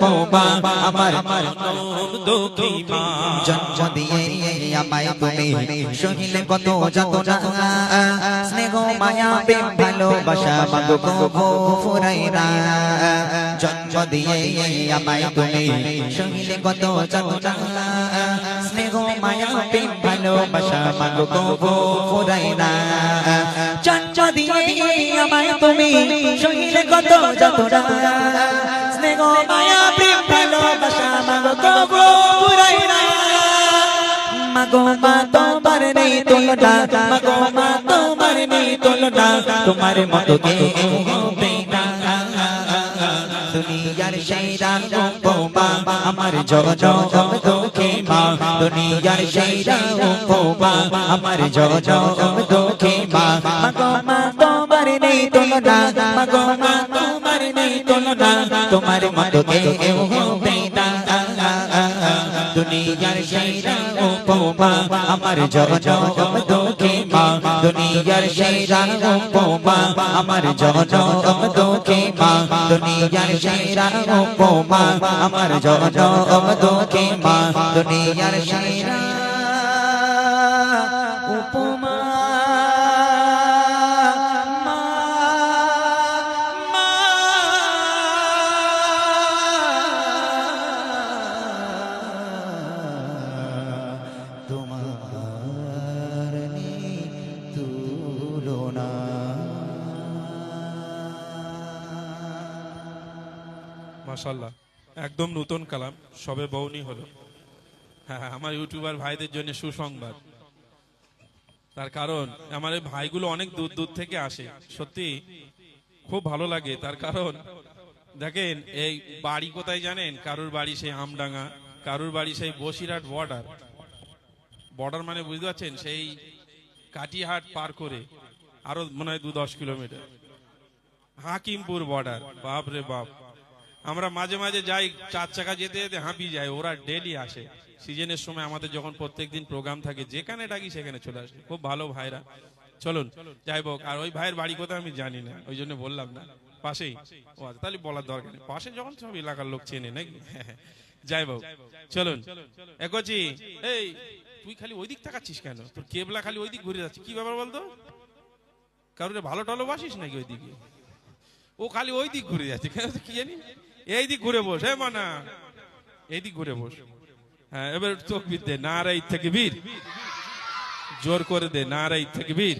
পৌবা আমার দুঃখী মা জন্ম দিয়ে আমায় তুমি সহিলে কত যাতনা স্নেহ মায়া প্রেম ভালোবাসা মাগো গো ফুরাইরা জন্ম দিয়ে আমায় তুমি সহিলে কত যাতনা স্নেহ মায়া প্রেম ভালোবাসা মাগো গো ফুরাইরা জন্ম দিয়ে আমায় তুমি সহিলে কত যাতনা স্নেহ মায়া প্রেম ভালোবাসা মাগো গো ফুরাইরা মাগো মা তোমার নেই তুলনা মাগো মা তোমার নেই তুলনা তোমার মতো কে হবে না দুনিয়ার সেরা উপমা আমার জনম দুঃখী মা দুনিয়ার সেরা উপমা আমার জনম দুঃখী মা মাগো মা তোমার নেই তুলনা মাগো মা তোমার নেই তুলনা তোমার মতো কে হবে না দুনিয়ার সেরা উপমা আমার জনম দুঃখী মা দুনিয়ার সেরা উপমা আমার জনম দুঃখী মা দুনিয়ার সেরা উপমা আমার জনম দুঃখী মা দুনিয়ার সেরা উপমা মাশাআল্লাহ একদম নতুন কালাম সবে বউনি হলো হ্যাঁ আমার ইউটিউবার ভাইদের জন্য সুসংবাদ তার কারণ আমার এই ভাইগুলো অনেক দূর দূর থেকে আসে সত্যি খুব ভালো লাগে তার কারণ দেখেন এই বাড়ি কোথায় জানেন কারুর বাড়ি সেই আমডাঙ্গা কারুর বাড়ি সেই বসিরহাট বর্ডার মানে বুঝতে পারছেন সেই কাটিহাট পার করে আরো মনে হয় 2-10 কিলোমিটার হাকিমপুর বর্ডার বাপ রে বাপ আমরা মাঝে মাঝে যাই 4 চাকা যেতে যেতে হাঁপিয়ে যায় ওরা ডেলি আসে সিজনের সময় আমাদের যখন প্রত্যেকদিন প্রোগ্রাম থাকে যেখানে ডাকি সেখানে চলে আসে খুব ভালো ভাইরা চলুন যাই হোক আর ওই ভাইয়ের বাড়ি কোথায় আমি জানি না ওই জন্য বললাম না পাশেই ও আচ্ছা তাহলে বলার দরকার নেই পাশে যখন সব এলাকার লোক চেনে নাকি যাই হোক চলুন একচি এই তুই খালি ওই দিক তাকাচ্ছিস কেন তোর কেবলা খালি ওই দিক ঘুরে যাচ্ছে কি ব্যাপার বলতো কারোর ভালো টালো বাসিস নাকি ওই দিকে ও খালি ওই দিক ঘুরে যাচ্ছে কি জানি এই দিক ঘুরে বস হ্যাঁ মানা এই দিক ঘুরে বস হ্যাঁ এবার তাকবীর দে নারায়ে তাকবীর জোর করে দে নারায়ে তাকবীর